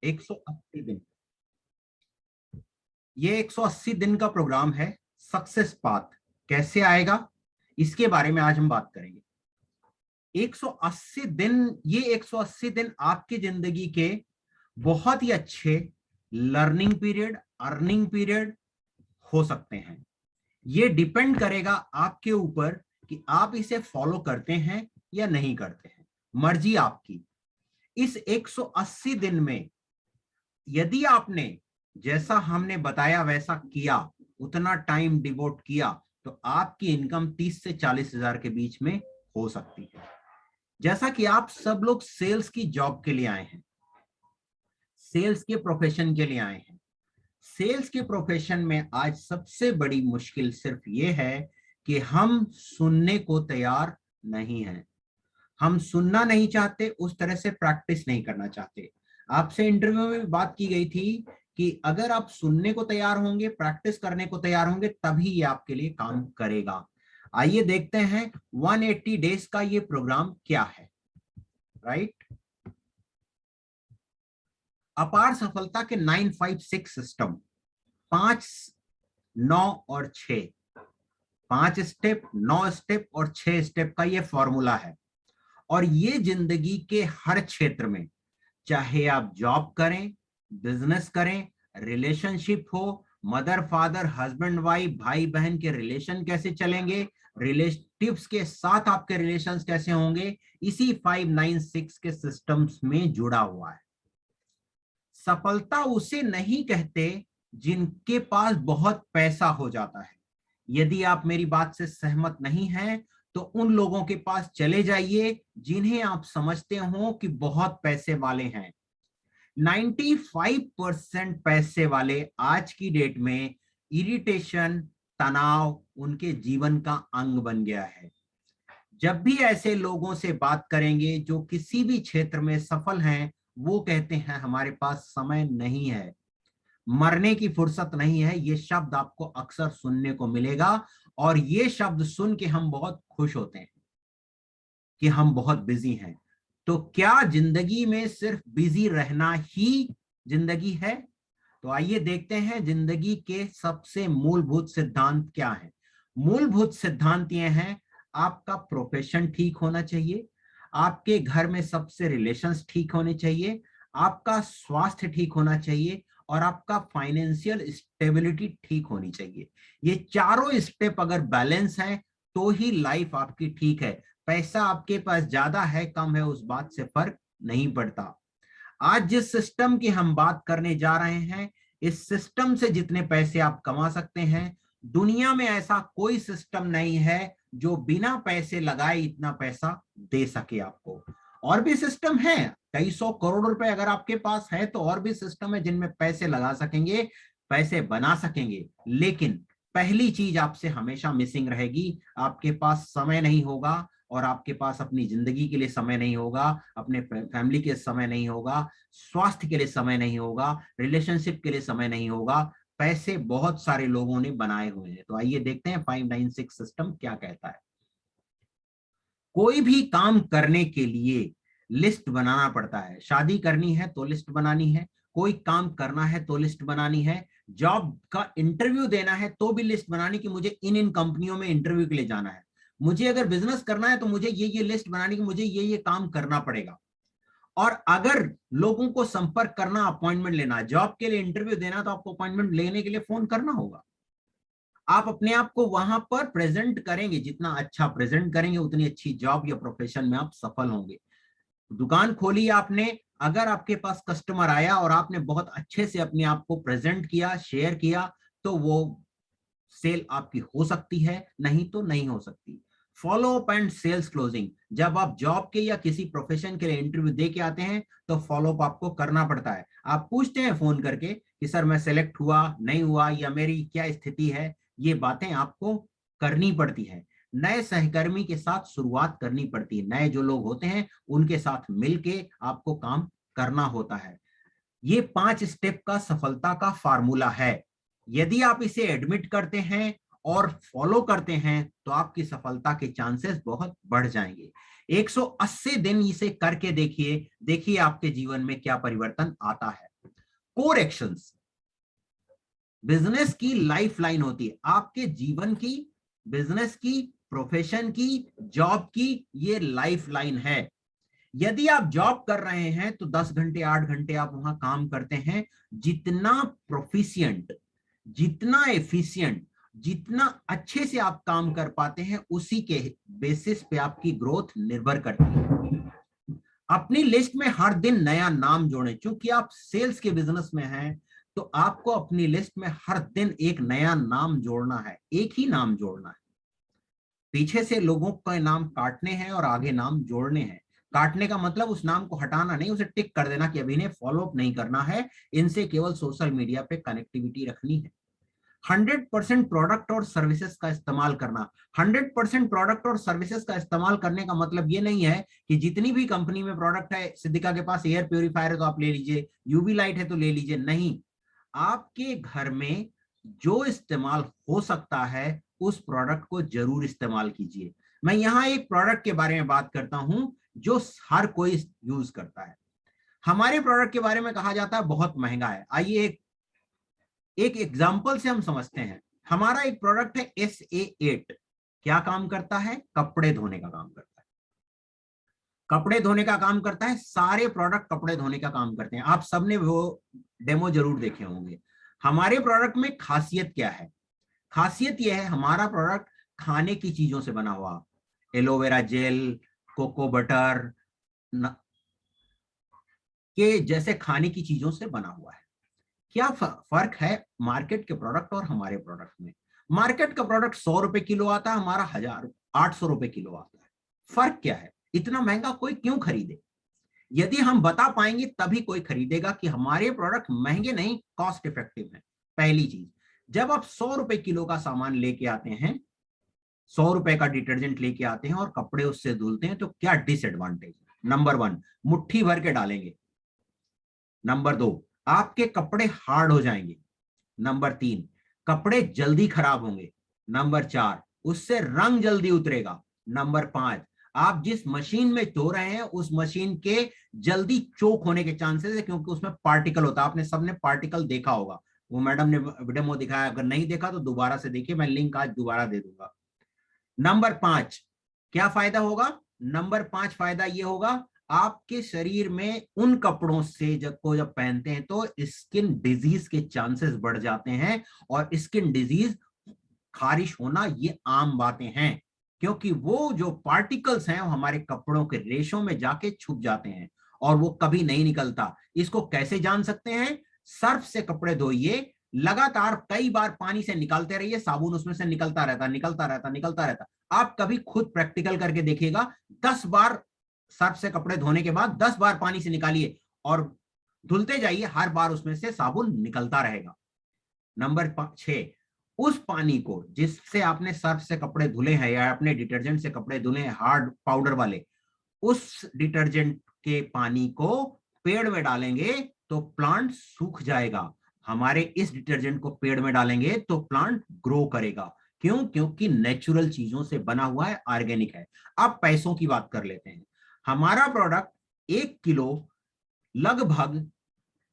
180 दिन, ये 180 दिन का प्रोग्राम है। सक्सेस पाथ कैसे आएगा, इसके बारे में आज हम बात करेंगे। 180 दिन, ये 180 दिन आपकी जिंदगी के बहुत ही अच्छे लर्निंग पीरियड, अर्निंग पीरियड हो सकते हैं। ये डिपेंड करेगा आपके ऊपर कि आप इसे फॉलो करते हैं या नहीं करते हैं, मर्जी आपकी। इस 180 दिन में यदि आपने जैसा हमने बताया वैसा किया, उतना टाइम डिवोट किया, तो आपकी इनकम 30 से 40 हजार के बीच में हो सकती है। जैसा कि आप सब लोग सेल्स की जॉब के लिए आए हैं, सेल्स के प्रोफेशन के लिए आए हैं। सेल्स के प्रोफेशन में आज सबसे बड़ी मुश्किल सिर्फ ये है कि हम सुनने को तैयार नहीं हैं। हम सुनना नहीं चाहते, उस तरह से प्रैक्टिस नहीं करना चाहते। आपसे इंटरव्यू में भी बात की गई थी कि अगर आप सुनने को तैयार होंगे, प्रैक्टिस करने को तैयार होंगे, तभी ये आपके लिए काम करेगा। आइए देखते हैं 180 डेज का ये प्रोग्राम क्या है। राइट, अपार सफलता के 956 सिस्टम, 5, 9 और 6, 5 स्टेप, 9 स्टेप और 6 स्टेप का ये फॉर्मूला है। और ये जिंदगी के हर क्षेत्र में, चाहे आप जॉब करें, बिजनेस करें, रिलेशनशिप हो, मदर फादर, हस्बैंड वाइफ, भाई बहन के रिलेशन कैसे चलेंगे, रिलेटिव्स के साथ आपके रिलेशंस कैसे होंगे, इसी 596 के सिस्टम्स में जुड़ा हुआ है। सफलता उसे नहीं कहते जिनके पास बहुत पैसा हो जाता है। यदि आप मेरी बात से सहमत नहीं हैं, तो उन लोगों के पास चले जाइए जिन्हें आप समझते हो कि बहुत पैसे वाले हैं। 95% पैसे वाले आज की डेट में इरिटेशन, तनाव उनके जीवन का अंग बन गया है। जब भी ऐसे लोगों से बात करेंगे जो किसी भी क्षेत्र में सफल हैं, वो कहते हैं हमारे पास समय नहीं है, मरने की फुर्सत नहीं है। ये शब्द आपको अक्सर सुनने को मिलेगा, और ये शब्द सुन के हम बहुत खुश होते हैं कि हम बहुत बिजी हैं। तो क्या जिंदगी में सिर्फ बिजी रहना ही जिंदगी है? तो आइए देखते हैं जिंदगी के सबसे मूलभूत सिद्धांत क्या है। मूलभूत सिद्धांत ये हैं, आपका प्रोफेशन ठीक होना चाहिए, आपके घर में सबसे रिलेशंस ठीक होने चाहिए, आपका स्वास्थ्य ठीक होना चाहिए, और आपका फाइनेंशियल स्टेबिलिटी ठीक होनी चाहिए। ये चारों स्टेप अगर बैलेंस हैं, तो ही लाइफ आपकी ठीक है। पैसा आपके पास ज्यादा है, कम है, उस बात से फर्क नहीं पड़ता। आज जिस सिस्टम की हम बात करने जा रहे हैं, इस सिस्टम से जितने पैसे आप कमा सकते हैं, दुनिया में ऐसा कोई सिस्टम नहीं है जो बिना पैसे लगाए इतना पैसा दे सके आपको। और भी सिस्टम है, कई सौ करोड़ रुपए अगर आपके पास है, तो और भी सिस्टम है जिनमें पैसे लगा सकेंगे, पैसे बना सकेंगे। लेकिन पहली चीज आपसे हमेशा मिसिंग रहेगी, आपके पास समय नहीं होगा, और आपके पास अपनी जिंदगी के लिए समय नहीं होगा, अपने फैमिली के समय नहीं होगा, स्वास्थ्य के लिए समय नहीं होगा, रिलेशनशिप के लिए समय नहीं होगा। पैसे बहुत सारे लोगों ने बनाए हुए हैं। तो आइए देखते हैं 596 सिस्टम क्या कहता है। कोई भी काम करने के लिए लिस्ट बनाना पड़ता है। शादी करनी है तो लिस्ट बनानी है, कोई काम करना है तो लिस्ट बनानी है, जॉब का इंटरव्यू देना है तो भी लिस्ट बनानी कि मुझे इन इन कंपनियों में इंटरव्यू के लिए जाना है, मुझे अगर बिजनेस करना है तो मुझे ये लिस्ट बनानी कि मुझे ये काम करना पड़ेगा। और अगर लोगों को संपर्क करना, अपॉइंटमेंट लेना, जॉब के लिए इंटरव्यू देना, तो आपको अपॉइंटमेंट लेने के लिए फोन करना होगा। आप अपने आप को वहां पर प्रेजेंट करेंगे, जितना अच्छा प्रेजेंट करेंगे उतनी अच्छी जॉब या प्रोफेशन में आप सफल होंगे। दुकान खोली आपने, अगर आपके पास कस्टमर आया और आपने बहुत अच्छे से अपने आप को प्रेजेंट किया, शेयर किया, तो वो सेल आपकी हो सकती है, नहीं तो नहीं हो सकती। Follow up and sales closing, जब आप जॉब के या किसी प्रोफेशन के लिए इंटरव्यू दे के आते हैं, तो फॉलो अप आपको करना पड़ता है। आप पूछते हैं फोन करके कि सर मैं सेलेक्ट हुआ नहीं हुआ, या मेरी क्या स्थिति है। ये बातें आपको करनी पड़ती है। नए सहकर्मी के साथ शुरुआत करनी पड़ती है, नए जो लोग होते हैं उनके साथ मिलके आपको काम करना होता है। ये 5 स्टेप का सफलता का फार्मूला है। यदि आप इसे एडमिट करते हैं और फॉलो करते हैं, तो आपकी सफलता के चांसेस बहुत बढ़ जाएंगे। 180 दिन इसे करके देखिए, देखिए आपके जीवन में क्या परिवर्तन आता है। कोर एक्शंस बिजनेस की लाइफ लाइन होती है, आपके जीवन की, बिजनेस की, प्रोफेशन की, जॉब की, ये लाइफ लाइन है। यदि आप जॉब कर रहे हैं तो 10 घंटे 8 घंटे आप वहां काम करते हैं। जितना प्रोफिशिएंट, जितना एफिशिएंट, जितना अच्छे से आप काम कर पाते हैं, उसी के बेसिस पे आपकी ग्रोथ निर्भर करती है। अपनी लिस्ट में हर दिन नया नाम जोड़ें। क्योंकि आप सेल्स के बिजनेस में हैं तो आपको अपनी लिस्ट में हर दिन एक नया नाम जोड़ना है, एक ही नाम जोड़ना है। पीछे से लोगों का नाम काटने हैं और आगे नाम जोड़ने हैं। काटने का मतलब उस नाम को हटाना नहीं, उसे टिक कर देना कि अभी इन्हें फॉलोअप नहीं करना है, इनसे केवल सोशल मीडिया पे कनेक्टिविटी रखनी है। 100% प्रोडक्ट और सर्विसेज का इस्तेमाल करना। 100% प्रोडक्ट और सर्विसेज का इस्तेमाल करने का मतलब ये नहीं है कि जितनी भी कंपनी में प्रोडक्ट है, सिद्धिका के पास एयर प्योरीफायर है तो आप ले लीजिए, यूवी लाइट है तो ले लीजिए, नहीं। आपके घर में जो इस्तेमाल हो सकता है उस प्रोडक्ट को जरूर इस्तेमाल कीजिए। मैं यहां एक प्रोडक्ट के बारे में बात करता हूं जो हर कोई यूज करता है। हमारे प्रोडक्ट के बारे में कहा जाता है बहुत महंगा है। आइए एक एग्जांपल से हम समझते हैं। हमारा एक प्रोडक्ट है SA8। क्या काम करता है? कपड़े धोने का काम करता है। कपड़े धोने का काम करता है, सारे प्रोडक्ट कपड़े धोने का काम करते हैं। आप सबने वो डेमो जरूर देखे होंगे। हमारे प्रोडक्ट में खासियत क्या है? खासियत यह है, हमारा प्रोडक्ट खाने की चीजों से बना हुआ, एलोवेरा जेल, कोको बटर के जैसे खाने की चीजों से बना हुआ है। क्या फर्क है मार्केट के प्रोडक्ट और हमारे प्रोडक्ट में? मार्केट का प्रोडक्ट 100 रुपए किलो आता है, हमारा 800 रुपए किलो आता है। फर्क क्या है? इतना महंगा कोई क्यों खरीदे? यदि हम बता पाएंगे तभी कोई खरीदेगा कि हमारे प्रोडक्ट महंगे नहीं, कॉस्ट इफेक्टिव है। पहली चीज, जब आप 100 रुपए किलो का सामान लेके आते हैं, 100 रुपए का डिटर्जेंट लेके आते हैं और कपड़े उससे धुलते हैं, तो क्या डिसएडवांटेज? नंबर 1, मुट्ठी भर के डालेंगे। नंबर 2, आपके कपड़े हार्ड हो जाएंगे। नंबर 3, कपड़े जल्दी खराब होंगे। नंबर 4, उससे रंग जल्दी उतरेगा। नंबर 5, आप जिस मशीन में धो रहे हैं उस मशीन के जल्दी चोक होने के चांसेस है, क्योंकि उसमें पार्टिकल होता है। आपने सबने पार्टिकल देखा होगा, वो मैडम ने डेमो दिखाया, अगर नहीं देखा तो दोबारा से देखिए, मैं लिंक आज दोबारा दे दूंगा। नंबर 5, क्या फायदा होगा? नंबर 5 फायदा ये होगा, आपके शरीर में उन कपड़ों से जब पहनते हैं तो स्किन डिजीज के चांसेस बढ़ जाते हैं। और स्किन डिजीज, खारिश होना, ये आम बातें हैं, क्योंकि वो जो पार्टिकल्स हैं वो हमारे कपड़ों के रेशों में जाके छुप जाते हैं और वो कभी नहीं निकलता। इसको कैसे जान सकते हैं? सर्फ से कपड़े धोइए, लगातार कई बार पानी से निकालते रहिए, साबुन उसमें से निकलता रहता निकलता रहता निकलता रहता। आप कभी खुद प्रैक्टिकल करके देखिएगा, 10 बार सर्फ से कपड़े धोने के बाद 10 बार पानी से निकालिए और धुलते जाइए, हर बार उसमें से साबुन निकलता रहेगा। नंबर 6, उस पानी को जिससे आपने सर्फ से कपड़े धुले हैं या अपने डिटर्जेंट से कपड़े धुले हैं, हार्ड पाउडर वाले, उस डिटर्जेंट के पानी को पेड़ में डालेंगे तो प्लांट सूख जाएगा। हमारे इस डिटर्जेंट को पेड़ में डालेंगे तो प्लांट ग्रो करेगा। क्यों? क्योंकि नेचुरल चीजों से बना हुआ है, ऑर्गेनिक है। अब पैसों की बात कर लेते हैं। हमारा प्रोडक्ट 1 किलो लगभग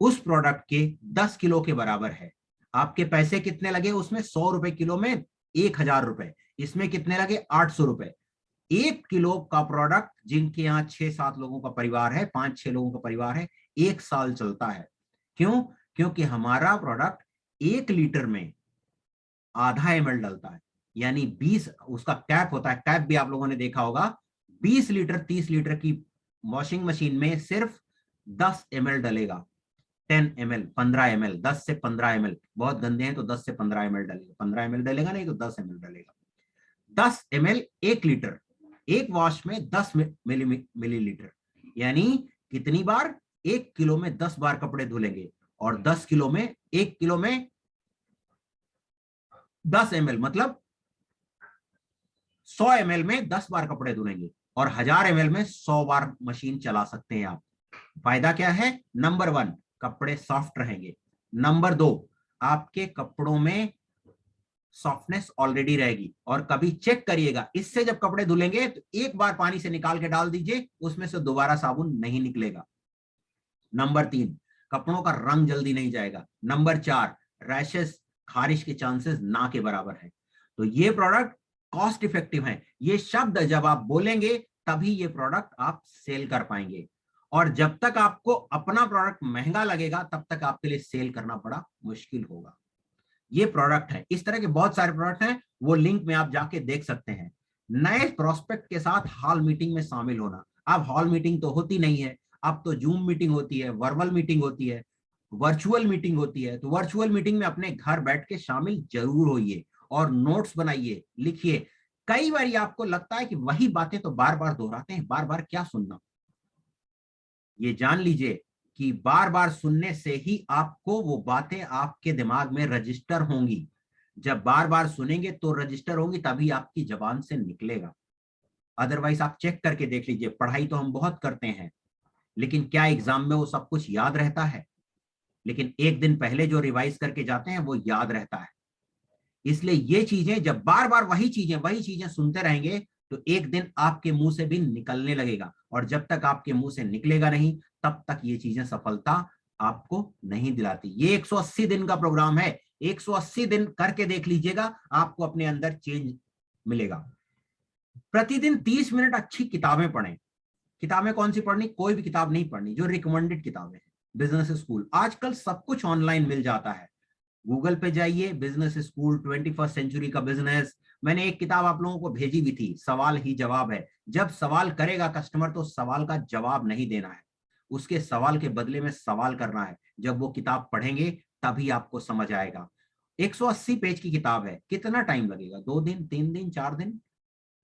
उस प्रोडक्ट के 10 किलो के बराबर है। आपके पैसे कितने लगे उसमें? 100 रुपए किलो में 1000 रुपए, इसमें कितने लगे? 800 रुपए। 1 किलो का प्रोडक्ट, जिनके यहाँ 6-7 लोगों का परिवार है, 5-6 लोगों का परिवार है, 1 साल चलता है। क्यों? क्योंकि हमारा प्रोडक्ट 1 लीटर में आधा ml डलता है, यानी 20, उसका कैप होता है, कैप भी आप लोगों ने देखा होगा। 20 लीटर 30 लीटर की वॉशिंग मशीन में सिर्फ 10 ml डलेगा। 10 ml, 15 ml, 10 से 15 ml। बहुत गंदे हैं तो 10 से 15 ml डलेगा, 15 ml डलेगा नहीं तो 10 ml डलेगा। 10 ml 1 लीटर, एक वॉश में 10 मिलीलीटर, यानी कितनी बार? 1 किलो में 10 बार कपड़े धुलेंगे। और 10 किलो में, 1 किलो में 10 ml मतलब 100 ml में 10 बार कपड़े धुलेंगे और 1000 ml में 100 बार मशीन चला सकते हैं आप। फायदा क्या है? नंबर 1, कपड़े सॉफ्ट रहेंगे। नंबर 2, आपके कपड़ों में सॉफ्टनेस ऑलरेडी रहेगी। और कभी चेक करिएगा, इससे जब कपड़े धुलेंगे तो एक बार पानी से निकाल के डाल दीजिए, उसमें से दोबारा साबुन नहीं निकलेगा। नंबर 3, कपड़ों का रंग जल्दी नहीं जाएगा। नंबर 4, रैशेस, खारिश के चांसेस ना के बराबर है। तो ये प्रोडक्ट कॉस्ट इफेक्टिव है। ये शब्द जब आप बोलेंगे तभी ये प्रोडक्ट आप सेल कर पाएंगे, और जब तक आपको अपना प्रोडक्ट महंगा लगेगा तब तक आपके लिए सेल करना बड़ा मुश्किल होगा। ये प्रोडक्ट है, इस तरह के बहुत सारे प्रोडक्ट हैं, वो लिंक में आप जाके देख सकते हैं। नए प्रोस्पेक्ट के साथ हॉल मीटिंग में शामिल होना। अब हॉल मीटिंग तो होती नहीं है, अब तो जूम मीटिंग होती है, वर्बल मीटिंग होती है, वर्चुअल मीटिंग होती है। तो वर्चुअल मीटिंग में अपने घर बैठ के शामिल जरूर होइए और नोट्स बनाइए, लिखिए। कई बार आपको लगता है कि वही बातें तो बार बार दोहराते हैं, बार बार क्या सुनना। ये जान लीजिए कि बार बार सुनने से ही आपको वो बातें आपके दिमाग में रजिस्टर होंगी। जब बार बार सुनेंगे तो रजिस्टर होंगी, तभी आपकी जबान से निकलेगा। अदरवाइज आप चेक करके देख लीजिए, पढ़ाई तो हम बहुत करते हैं, लेकिन क्या एग्जाम में वो सब कुछ याद रहता है? लेकिन एक दिन पहले जो रिवाइज करके जाते हैं वो याद रहता है। इसलिए ये चीजें जब बार बार वही चीजें सुनते रहेंगे तो एक दिन आपके मुंह से भी निकलने लगेगा, और जब तक आपके मुंह से निकलेगा नहीं तब तक ये चीजें सफलता आपको नहीं दिलाती। ये 180 दिन का प्रोग्राम है, 180 दिन करके देख लीजिएगा, आपको अपने अंदर चेंज मिलेगा। प्रतिदिन 30 मिनट अच्छी किताबें पढ़ें। किताबें कौन सी पढ़नी? कोई भी किताब नहीं पढ़नी, जो रिकमेंडेड किताबें हैं। बिजनेस स्कूल, आजकल सब कुछ ऑनलाइन मिल जाता है, गूगल पे जाइए, बिजनेस स्कूल, 21st सेंचुरी का बिजनेस। मैंने एक किताब आप लोगों को भेजी भी थी, सवाल ही जवाब है। जब सवाल करेगा कस्टमर तो सवाल का जवाब नहीं देना है, उसके सवाल के बदले में सवाल करना है। जब वो किताब पढ़ेंगे तभी आपको समझ आएगा। 180 पेज की किताब है, कितना टाइम लगेगा? 2 दिन, 3 दिन, 4 दिन,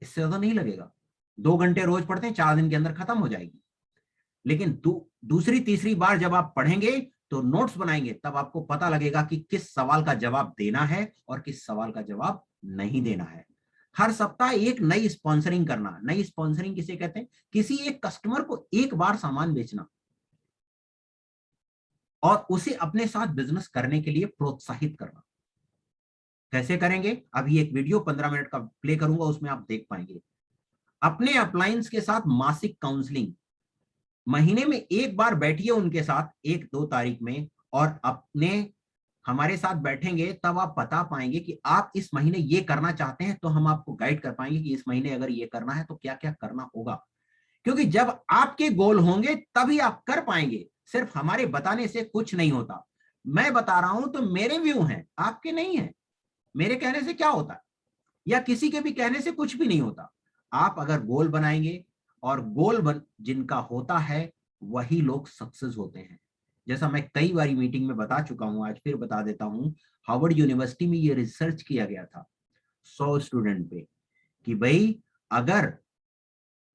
इससे ज्यादा नहीं लगेगा। 2 घंटे रोज पढ़ते हैं, 4 दिन के अंदर खत्म हो जाएगी। लेकिन दूसरी तीसरी बार जब आप पढ़ेंगे तो नोट्स बनाएंगे, तब आपको पता लगेगा कि किस सवाल का जवाब देना है और किस सवाल का जवाब नहीं देना है। हर सप्ताह एक नई स्पॉन्सरिंग करना। नई स्पॉन्सरिंग किसे कहते हैं? किसी एक कस्टमर को एक बार सामान बेचना और उसे अपने साथ बिजनेस करने के लिए प्रोत्साहित करना। कैसे करेंगे? अभी एक वीडियो 15 मिनट का प्ले करूंगा, उसमें आप देख पाएंगे। अपने अपलायंस के साथ मासिक काउंसलिंग, महीने में एक बार बैठिए उनके साथ, 1-2 तारीख में, और अपने हमारे साथ बैठेंगे तब आप बता पाएंगे कि आप इस महीने ये करना चाहते हैं, तो हम आपको गाइड कर पाएंगे कि इस महीने अगर ये करना है तो क्या क्या करना होगा। क्योंकि जब आपके गोल होंगे तभी आप कर पाएंगे, सिर्फ हमारे बताने से कुछ नहीं होता। मैं बता रहा हूं तो मेरे व्यू हैं, आपके नहीं है। मेरे कहने से क्या होता है, या किसी के भी कहने से कुछ भी नहीं होता। आप अगर गोल बनाएंगे, और जिनका होता है वही लोग सक्सेस होते हैं। जैसा मैं कई बारी मीटिंग में बता चुका हूं, आज फिर बता देता हूं। हार्वर्ड यूनिवर्सिटी में ये रिसर्च किया गया था 100 स्टूडेंट पे, कि भाई अगर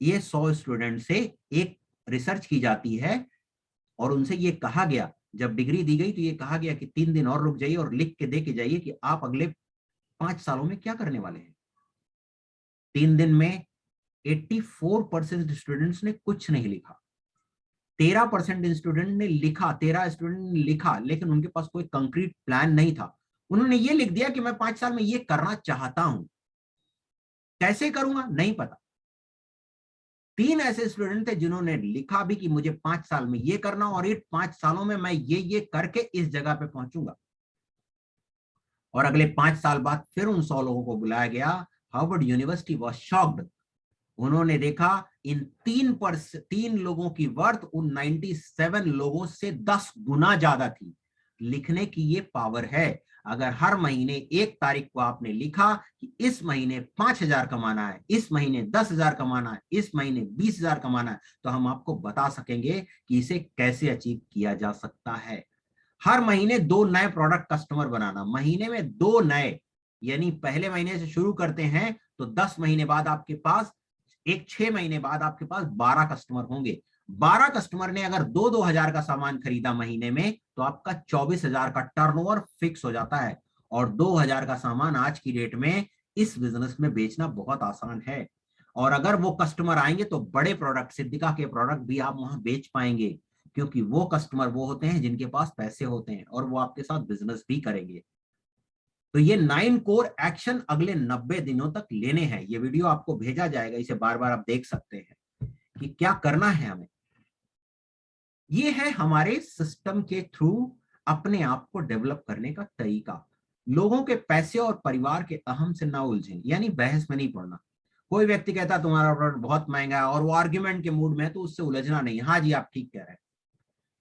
ये 100 स्टूडेंट से एक रिसर्च की जाती है और उनसे ये कहा गया, जब डिग्री दी गई तो ये कहा गया कि 3 दिन और रुक जाइए और लिख के दे के जाइए कि आप अगले 5 सालों में क्या करने वाले हैं। 3 दिन में 84% स्टूडेंट्स ने कुछ नहीं लिखा। 13% स्टूडेंट ने लिखा, 13 स्टूडेंट ने लिखा, लेकिन उनके पास कोई कंक्रीट प्लान नहीं था। उन्होंने ये लिख दिया कि मैं 5 साल में ये करना चाहता हूं, कैसे करूंगा नहीं पता। 3 ऐसे स्टूडेंट थे जिन्होंने लिखा भी कि मुझे 5 साल में ये करना, और ये 5 सालों में मैं ये करके इस जगह पे पहुंचूंगा। और अगले 5 साल बाद फिर उन 100 लोगों को बुलाया गया। Harvard university was shocked. उन्होंने देखा इन 3 लोगों की वर्थ उन 97 लोगों से 10 गुना ज्यादा थी। लिखने की ये पावर है। अगर हर महीने 1 तारीख को आपने लिखा कि इस महीने 5,000 कमाना है, इस महीने 10,000 कमाना है, इस महीने 20,000 कमाना है, तो हम आपको बता सकेंगे कि इसे कैसे अचीव किया जा सकता है। हर महीने 2 नए प्रोडक्ट कस्टमर बनाना, महीने में 2 नए, यानी पहले महीने से शुरू करते हैं तो 10 महीने बाद आपके पास, 6 महीने बाद आपके पास 12 कस्टमर होंगे। 12 कस्टमर ने अगर 2-2 हजार का सामान खरीदा महीने में, तो आपका 24,000 का टर्नओवर फिक्स हो जाता है। और 2,000 का सामान आज की डेट में इस बिजनेस में बेचना बहुत आसान है। और अगर वो कस्टमर आएंगे तो बड़े प्रोडक्ट, सिद्धिका के प्रोडक्ट भी आप वहां बेच पाएंगे, क्योंकि वो कस्टमर वो होते हैं जिनके पास पैसे होते हैं और वो आपके साथ बिजनेस भी करेंगे। तो ये 9 कोर एक्शन अगले 90 दिनों तक लेने हैं। ये वीडियो आपको भेजा जाएगा, इसे बार बार आप देख सकते हैं कि क्या करना है हमें। ये है हमारे सिस्टम के थ्रू अपने आप को डेवलप करने का तरीका। लोगों के पैसे और परिवार के अहम से ना उलझें, यानी बहस में नहीं पड़ना। कोई व्यक्ति कहता तुम्हारा प्रोडक्ट बहुत महंगा है और वो आर्ग्यूमेंट के मूड में है, तो उससे उलझना नहीं। हाँ जी, आप ठीक कह रहे हैं।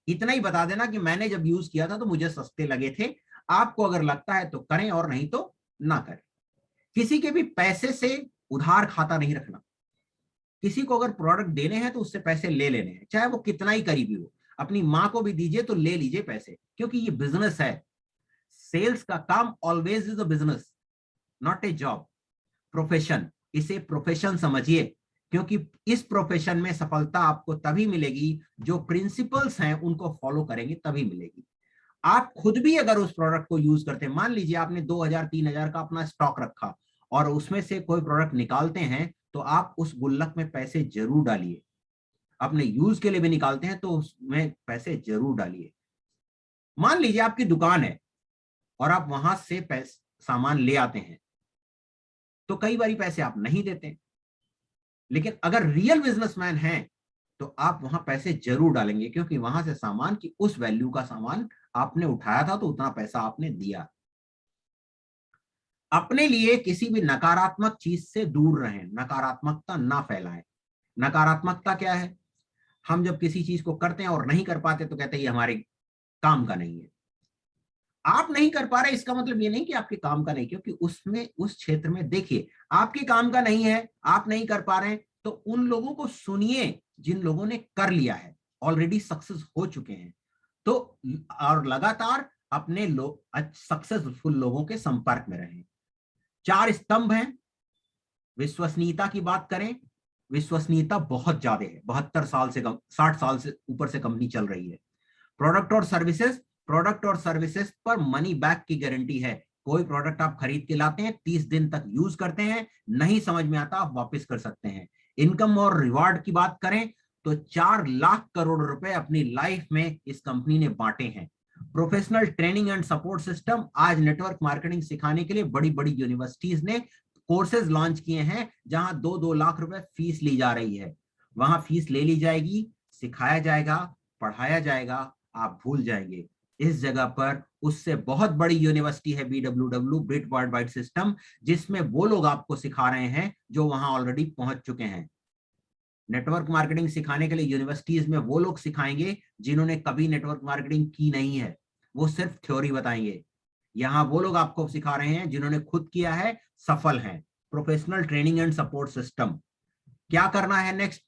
इतना ही बता देना कि मैंने जब यूज किया था तो मुझे सस्ते लगे थे, आपको अगर लगता है तो करें और नहीं तो ना करें। किसी के भी पैसे से उधार खाता नहीं रखना। किसी को अगर प्रोडक्ट देने हैं तो उससे पैसे ले लेने हैं, चाहे वो कितना ही करीबी हो। अपनी माँ को भी दीजिए तो ले लीजिए पैसे, क्योंकि ये बिजनेस है। सेल्स का काम always is a business, not a job, profession. इसे प्रोफेशन समझिए, क्योंकि इस प्रोफेशन में सफलता आपको तभी मिलेगी, जो प्रिंसिपल्स हैं उनको फॉलो करेंगे तभी मिलेगी। आप खुद भी अगर उस प्रोडक्ट को यूज करते हैं, मान लीजिए आपने 2000-3000 का अपना स्टॉक रखा और उसमें से कोई प्रोडक्ट निकालते हैं, तो आप उस गुल्लक में पैसे जरूर डालिए। अपने यूज के लिए भी निकालते हैं तो उसमें पैसे जरूर डालिए। मान लीजिए आपकी दुकान है और आप वहां से पैसे सामान ले आते हैं, तो कई बार पैसे आप नहीं देते, लेकिन अगर रियल बिजनेसमैन हैं तो आप वहां पैसे जरूर डालेंगे, क्योंकि वहां से सामान की उस वैल्यू का सामान आपने उठाया था, तो उतना पैसा आपने दिया। अपने लिए किसी भी नकारात्मक चीज से दूर रहें, नकारात्मकता ना फैलाएं। नकारात्मकता क्या है? हम जब किसी चीज को करते हैं और नहीं कर पाते तो कहते हैं ये हमारे काम का नहीं है। आप नहीं कर पा रहे इसका मतलब ये नहीं कि आपके काम का नहीं, क्योंकि उसमें उस क्षेत्र में देखिए आपके काम का नहीं है, आप नहीं कर पा रहे हैं, तो उन लोगों को सुनिए जिन लोगों ने कर लिया है, ऑलरेडी सक्सेस हो चुके हैं। तो और लगातार अपने सक्सेसफुल लोगों के संपर्क में रहें। 4 स्तंभ हैं। विश्वसनीयता की बात करें, विश्वसनीयता बहुत ज्यादा है। 72 साल से 60 साल से ऊपर से कंपनी चल रही है। प्रोडक्ट और सर्विसेज, प्रोडक्ट और सर्विसेज पर मनी बैक की गारंटी है। कोई प्रोडक्ट आप खरीद के लाते हैं, 30 दिन तक यूज करते हैं, नहीं समझ में आता आप वापस कर सकते हैं। इनकम और रिवार्ड की बात करें तो 4 लाख करोड़ रुपए अपनी लाइफ में इस कंपनी ने बांटे हैं। Professional training and support system, आज नेटवर्क मार्केटिंग सिखाने के लिए बड़ी बड़ी यूनिवर्सिटीज ने कोर्सेज लॉन्च किए हैं, जहां 2-2 लाख रुपए फीस ली जा रही है। वहां फीस ले ली जाएगी, सिखाया जाएगा, पढ़ाया जाएगा, आप भूल जाएंगे। इस जगह पर उससे बहुत बड़ी यूनिवर्सिटी है BWW, ब्रिट वर्ल्ड वाइड सिस्टम, जिसमें वो लोग आपको सिखा रहे हैं जो वहां ऑलरेडी पहुंच चुके हैं। नेटवर्क मार्केटिंग सिखाने के लिए यूनिवर्सिटीज में वो लोग सिखाएंगे जिन्होंने कभी नेटवर्क मार्केटिंग की नहीं है, वो सिर्फ थ्योरी बताएंगे। यहाँ वो लोग आपको सिखा रहे हैं जिन्होंने खुद किया है, सफल हैं। Professional training and support system, क्या करना है नेक्स्ट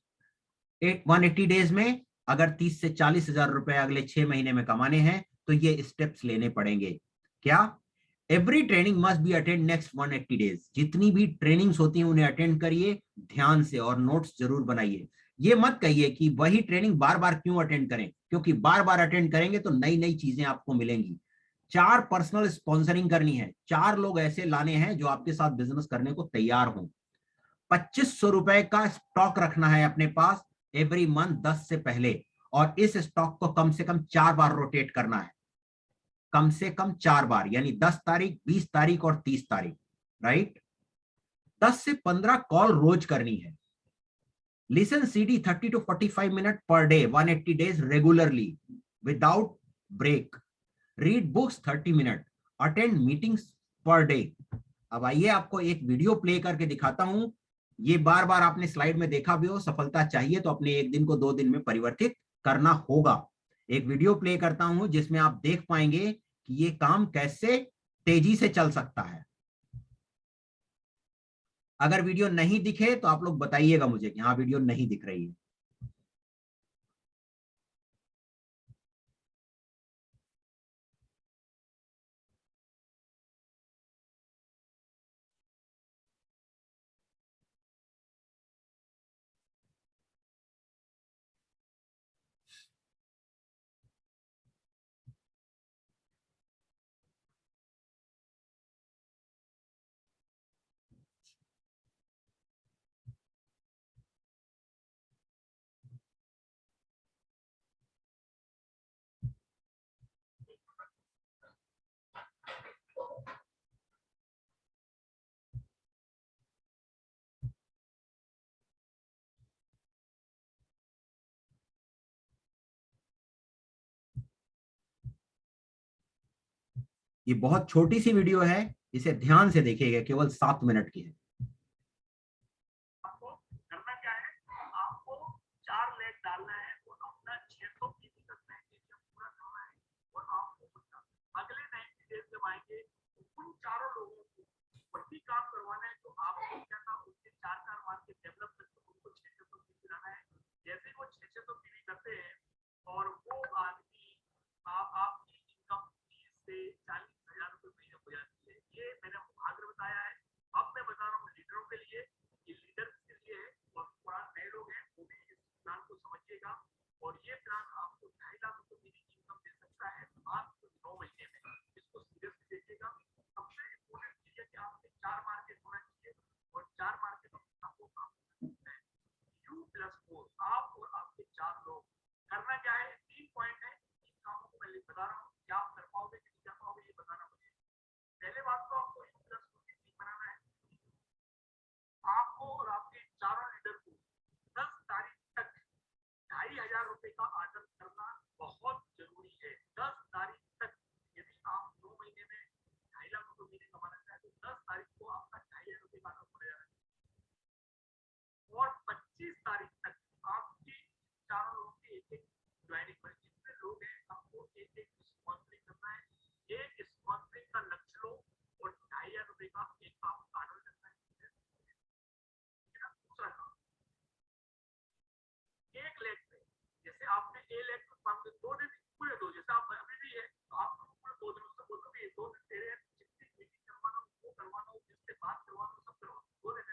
180 डेज में? अगर 30 से 40 हजार रुपए अगले 6 महीने में कमाने हैं तो ये स्टेप्स लेने पड़ेंगे। क्या? Every training must be attend next 180 days. जितनी भी ट्रेनिंग्स होती हैं उन्हें अटेंड करिए ध्यान से और नोट्स जरूर बनाइए। ये मत कहिए कि वही ट्रेनिंग बार बार क्यों अटेंड करें, क्योंकि बार बार अटेंड करेंगे तो नई नई चीजें आपको मिलेंगी। 4 पर्सनल स्पॉन्सरिंग करनी है, 4 लोग ऐसे लाने हैं जो आपके साथ बिजनेस करने को तैयार हों। 2500 रुपए का स्टॉक रखना है अपने पास एवरी मंथ 10 से पहले, और इस स्टॉक को कम से कम 4 बार रोटेट करना है। कम से कम 4 बार, यानी 10 तारीख, 20 तारीख और 30 तारीख, राइट? 10 से 15 कॉल रोज करनी है। Listen CD 30 to 45 minute per day, 180 days regularly without break. Read books 30 minute, attend meetings per day. अब आइए आपको एक वीडियो प्ले करके दिखाता हूं। ये बार बार आपने स्लाइड में देखा भी हो। सफलता चाहिए तो अपने एक दिन को 2 दिन में परिवर्तित करना होगा। एक वीडियो प्ले करता हूं जिसमें आप देख पाएंगे कि ये काम कैसे तेजी से चल सकता है। अगर वीडियो नहीं दिखे तो आप लोग बताइएगा मुझे कि हाँ वीडियो नहीं दिख रही है। ये बहुत छोटी सी वीडियो है, इसे ध्यान से देखिएगा, केवल 7 मिनट की है। आपको करना क्या है, आपको 4 लेग डालना है और अपना 600 केजी का मैग्नीशियम पूरा करना है। और आपको अगले 90 डेज जब आएंगे उन चारों लोगों को वही काम करवाना है जो आपको क्या था, उसके 4 मार्क के डेवलपमेंट को उनको 600 केजी लाना है। जैसे वो 600 केजी करते हैं और वो आदमी आपकी इनकम 30 से 40,000 रुपए महीने हो जाती है। ये मैंने भाग बताया है। अब मैं बता रहा हूँ लीडरों के लिए, ये लीडर के लिए है और थोड़ा नए लोग हैं वो भी इस प्लान को समझिएगा। और ये प्लान आपको 2.5 लाख रुपए महीने की इनकम दे सकता है आपको 9 महीने में। इसको सीरियसली देखिएगा। सबसे इम्पोर्टेंट चीज है कि आपके 4 मार्केट होना चाहिए और 4 मार्केट आपको काम करना है। U+4 आप और आपके 4 लोग करना क्या है, 3 पॉइंट है। इन कामों को मैं बता रहा हूँ, क्या आप कर पाओगे कि नहीं कर पाओगे ये बताना मुझे। पहले बात तो आपको U+4 की टीम बनाना है। आपको और आपके चारों लीडर को 10 तारीख तक 2,500 रुपए का आर्डर करना बहुत जरूरी है। 10 तारीख तक, यदि आप 2 महीने में 2.5 लाख रुपए महीने कमाना चाहते तो 10 तारीख को आपका 2,500 रुपए का आर्डर पड़ेगा। और 25 तारीख तक आपकी चारों लोगों की एक ज्वाइनिंग पर, जितने लोग हैं आपको एक स्पॉन्सरिंग करना है। एक स्पॉन्सरिंग का लक्ष्य लो और 2,500 रुपए का एक आप आर्डर करना है। दूसरा काम, एक लेग पे, जैसे आपने ए लेग पे काम कर 2 दिन पूरे दो, जैसे आप अभी भी है तो आप पूरे 2 दिन उससे बोलो भी 2 दिन तेरे जितनी मीटिंग करवाना हो वो करवाना हो, जिससे बात करवाना हो सब करवाओ। 2 दिन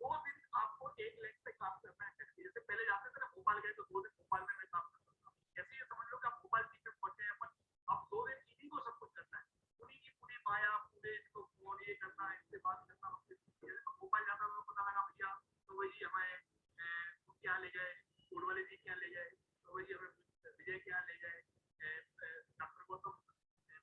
2 दिन आपको एक लेग पे काम करना है। जैसे पहले जाते थे ना भोपाल गए तो 2 दिन भोपाल में मैं काम करता था। जैसे ये समझ लो कि आप भोपाल टीम में पहुंचे हैं अपन, अब 2 दिन इन्हीं को सब कुछ करना है। पूरी की पूरी माया, पूरे इनको फोन ये करना है, इनसे बात करना। जैसे तो भोपाल जाता था तो पता लगा भैया तो वही हमें क्या ले गए, फूड वाले जी क्या ले गए, तो वही हमें विजय क्या ले गए, डॉक्टर गौतम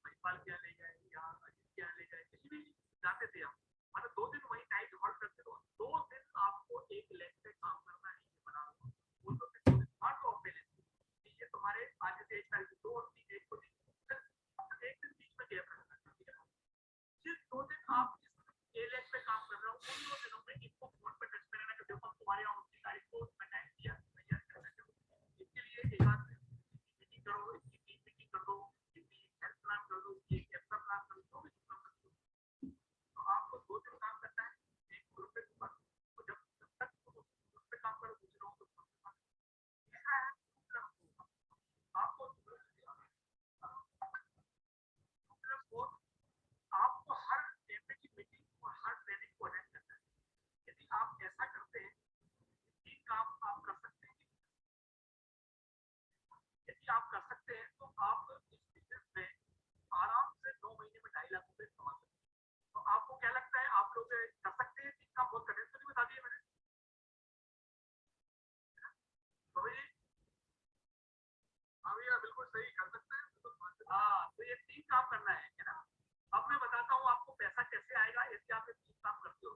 महिपाल क्या ले गए, या अजीत क्या ले गए, किसी भी जाते थे हम। मतलब 2 दिन वही नाइट हॉल्ट करते थे। 2 दिन आपको एक लेग पे काम करना है, ये बना लो। वो तो फिर 2 दिन बांट लो अपने लिए। ये तुम्हारे आज से 1 तारीख 2 और 3 1 को एक दिन बीच में गैप रखना है, ठीक है। जिस 2 दिन आप इस ए लेग पे काम कर रहे हो उन 2 दिनों में इनको फोन पे टच में रहना कि देखो तुम्हारे यहाँ 29 तारीख को मैं टाइम दिया, तैयार कर रहे हो। इसके लिए एक आध मीटिंग करो, इसकी टीम मीटिंग कर दो, इसकी हेल्थ प्लान कर दो, इसकी कैप्टन प्लान कर दो, जो भी कर सकते हो। तो आपको 2 दिन काम करना है एक ग्रुप पे ऊपर। तो जब तक उस पे काम करो दूसरे लोगों को ऐसा है। आपको आपको हर एमए की मीटिंग और हर ट्रेनिंग को अटेंड करना है। यदि आप ऐसा करते हैं, 3 काम आप कर सकते हैं। यदि आप कर सकते हैं तो आप इस बिजनेस में आराम से 9 महीने में 2.5 लाख रुपए कमा सकते हैं। तो आपको क्या लगता है, आप लोग कर सकते हैं? 3 काम बहुत कठिन तो नहीं बता दिए मैंने? तो भाई हाँ भैया बिल्कुल सही कर सकते हैं, बिल्कुल। हाँ तो ये 3 काम करना है ना। अब मैं बताता हूँ आपको पैसा कैसे आएगा यदि आप ये 3 काम करते हो।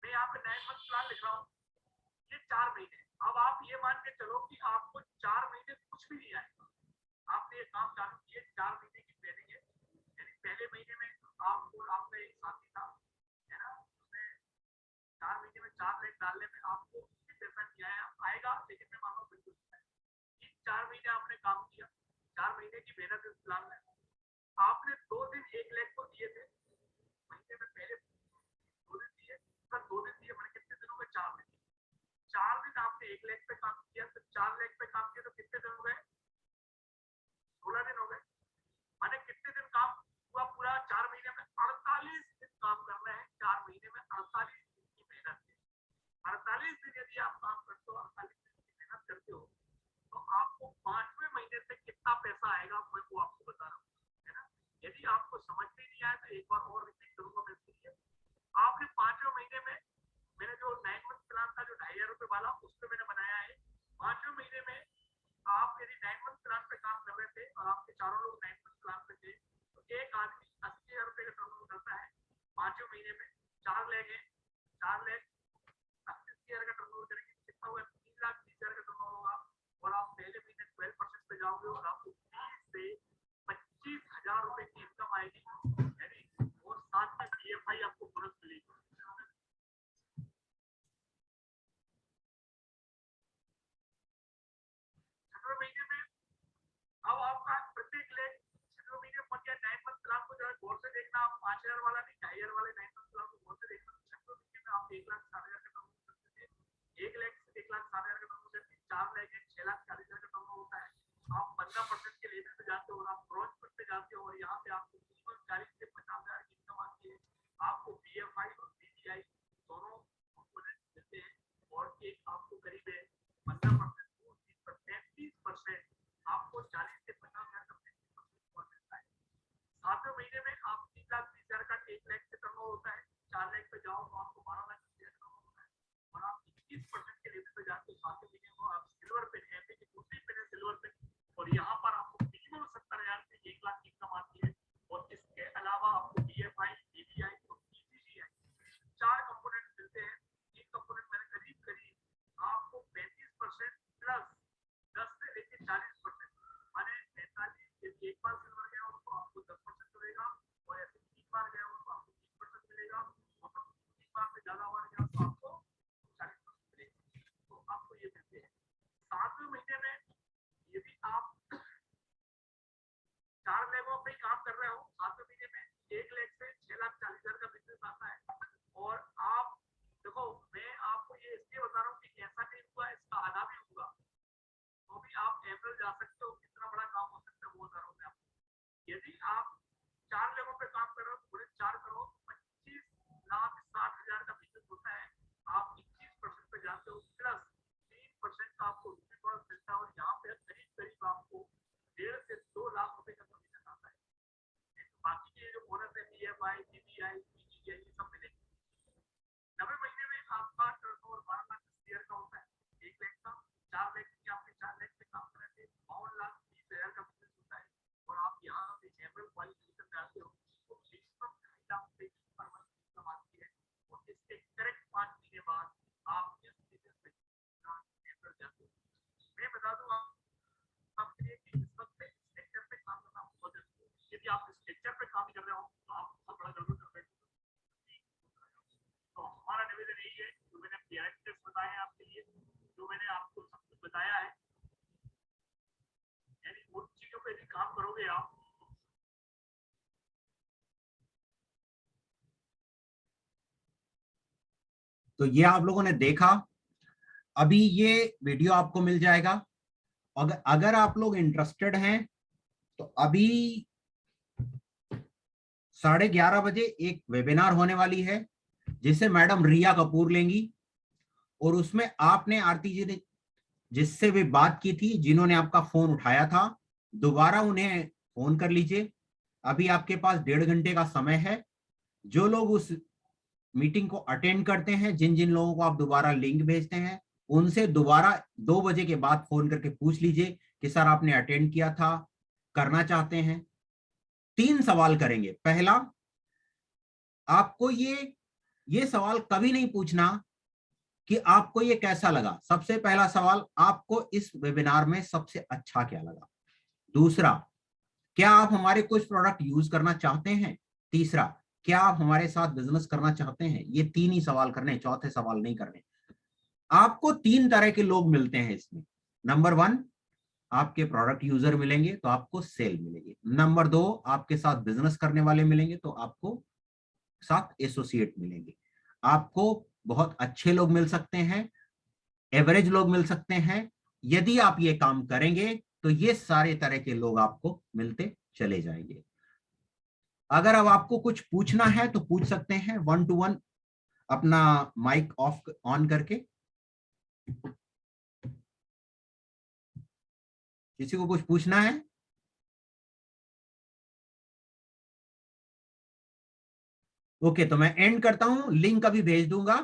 मैं यहाँ पे 9 मंथ प्लान लिख रहा हूँ, ये 4 महीने। अब आप ये मान के चलो कि आपको 4 महीने कुछ भी नहीं आएगा। आपने ये काम चालू किए, 4 महीने की ट्रेनिंग है। यानी पहले महीने में आप और आपका एक साथी था, है ना, उसने 4 महीने में 4 लाख डालने में आपको कुछ पैसा नहीं आया, आएगा लेकिन मैं मानो बिल्कुल नहीं आएगा। इन 4 महीने आपने काम किया, 4 महीने की मेहनत इस प्लान में। आपने 2 दिन 1 लाख को दिए थे महीने में, पहले 2 दिन दिए, सर 2 दिन दिए, मैंने कितने दिनों में? 4 दिन। 4 दिन आपने 1 लाख पे काम किया, तो 4 लाख पे काम किया तो कितने दिन हो गए? 16 दिन हो गए। माने कितने दिन काम हुआ पूरा? 4 महीने में 48 दिन काम करना है। 4 महीने में 48 दिन की मेहनत है। 48 दिन यदि आप काम करते हो, 48 दिन की मेहनत करते हो, तो आपको 5वें महीने से कितना पैसा आएगा मैं वो आपको बता रहा हूँ, है ना। यदि आपको समझ में नहीं आया तो एक बार और रिपीट करूंगा मैं इसके लिए। आपने 5वें महीने में, मैंने जो 9 मंथ प्लान था जो 2,500 रुपए वाला, उस पर मैंने बनाया है। 5वें महीने में आप यदि 9 मंथ प्लान पे काम कर रहे थे और आपके चारों लोग 9 मंथ प्लान पे थे, तो एक आदमी 80,000 रुपए का टर्नओवर करता है 5वें महीने में। 4 लेग है, 4 लेग 80,000 का टर्नओवर करेंगे, कितना होगा? 3,30,000 का टर्नओवर होगा। और आप पहले महीने 12% पे जाओगे और आपको 20 से 1000 रुपए की इनकम आएगी, यानी और साथ में पीएफआई आपको बोनस मिलेगी। 6वें महीने में अब आपका प्रत्येक लेख 6वें महीने बन गया। 9 मंथ प्लान को जो है गौर से देखना, आप 5000 वाला नहीं, 2500 वाले 9 मंथ प्लान को गौर से देखना। 6वें महीने में आप 1,60,000 का टर्नओवर कर सकते हैं। 1 लाख से 1,60,000 का टर्नओवर करते हैं। 4 लाख है 6,40,000 का टर्नओवर होता है। आप 15% के लेवल पे जाते हो और आप ब्रॉन्ज पे जाते हो और यहाँ पे आपको 40 से 50,000 की इनकम आती है। आपको पीएफआई और पीटीआई दोनों कंपोनेंट मिलते हैं और एक आपको करीब है 15%, 30% आपको 40 से 50,000 का मिलता है। 7वें महीने में आप 3,30,000 का 1 लाख से टर्नओवर होता है। 4 लाख पे जाओ तो आपको 12 लाख का टर्नओवर होता है और आप 21% के लेवल पे जाते हो। 7वें महीने में आप सिल्वर पे एमए की दूसरी पे है सिल्वर पे और यहाँ पर आपको मिनिमम 70,000 से 1 लाख की इनकम आती है और इसके अलावा आपको डीएफआई, डीबीआई और पीजीजीआई 4 कंपोनेंट मिलते हैं। एक कंपोनेंट मैंने करीब आपको 35% प्लस 10 से लेकर 40%, माने 45 यदि एक बार सिल्वर गया हो तो आपको 10% मिलेगा और ऐसे 3 बार गया हो तो आपको 30% मिलेगा और 3 बार से ज्यादा बार गया तो आपको 40% मिलेगा। तो आपको ये मिलते हैं। 7वें महीने में यदि आप 4 लाखों पे काम कर रहे हो, 7वें महीने में 1 लाख से 6,40,000 का बिजनेस आता है और आप देखो, मैं आपको ये इसलिए बता रहा हूँ कि ऐसा नहीं हुआ, इसका आधा भी हुआ तो भी आप एवरेज जा सकते हो। कितना बड़ा काम हो सकता है वो बता रहा हूँ मैं आपको। यदि आप 4 लेवल पे काम कर रहे हो, पूरे 4 करोड़ 25,60,000 का बिजनेस होता है। आप 21% पे जाते हो प्लस 3% का आपको रूपी बोनस मिलता है और यहाँ पे करीब करीब आपको 1.5 से 2 लाख रुपए का कमीशन आता है। बाकी के जो बोनस है पीएफआई, पीटीआई, पीजीजीआई ये सब मिलेंगे। 9वें महीने में आपका टर्नओवर 12 लाख शेयर का होता है। 1 लाख का 4 लाख की आपने 4 लाख पे काम कर रहे थे, 52,30,000 का बिजनेस होता है और आप यहाँ पे एमएल क्वालिफिकेशन में आते हो तो मिनिमम 2.5 लाख रुपए की पर मंथ इनकम आती है और इसके करेक्ट 5 महीने बाद आप इस बिजनेस में एमएल जाते हो। मैं बता दूं आपके लिए कि इस वक्त स्ट्रक्चर पे काम करना बहुत जरूरी है। यदि आप स्ट्रक्चर पे काम कर रहे हो तो आप बहुत बड़ा गड़बड़ कर रहे हो। तो हमारा निवेदन यही है, जो मैंने डायरेक्टिव्स बताए हैं आपके लिए, जो मैंने आपको सब कुछ बताया है, यानी उन चीजों पे भी काम करोगे आप। तो ये आप लोगों ने देखा। अभी ये वीडियो आपको मिल जाएगा। अगर आप लोग इंटरेस्टेड हैं तो अभी 11:30 बजे एक वेबिनार होने वाली है जिसे मैडम रिया कपूर लेंगी और उसमें आपने आरती जी ने जिससे भी बात की थी, जिन्होंने आपका फोन उठाया था, दोबारा उन्हें फोन कर लीजिए। अभी आपके पास 1.5 घंटे का समय है। जो लोग उस मीटिंग को अटेंड करते हैं, जिन जिन लोगों को आप दोबारा लिंक भेजते हैं, उनसे दोबारा 2 बजे के बाद फोन करके पूछ लीजिए कि सर आपने अटेंड किया था, करना चाहते हैं। 3 सवाल करेंगे। पहला, आपको ये सवाल कभी नहीं पूछना कि आपको ये कैसा लगा। सबसे पहला सवाल, आपको इस वेबिनार में सबसे अच्छा क्या लगा। दूसरा, क्या आप हमारे कुछ प्रोडक्ट यूज करना चाहते हैं। तीसरा, क्या आप हमारे साथ बिजनेस करना चाहते हैं। ये 3 ही सवाल करने, चौथे सवाल नहीं करने। आपको 3 तरह के लोग मिलते हैं इसमें। नंबर 1, आपके प्रोडक्ट यूजर मिलेंगे तो आपको सेल मिलेगी। नंबर 2, आपके साथ बिजनेस करने वाले मिलेंगे तो आपको साथ एसोसिएट मिलेंगे। आपको बहुत अच्छे लोग मिल सकते हैं, एवरेज लोग मिल सकते हैं। यदि आप ये काम करेंगे तो ये सारे तरह के लोग आपको मिलते चले जाएंगे। अगर अब आपको कुछ पूछना है तो पूछ सकते हैं 1 to 1, अपना माइक ऑफ ऑन करके। किसी को कुछ पूछना है? ओके, तो मैं एंड करता हूं, लिंक अभी भेज दूंगा।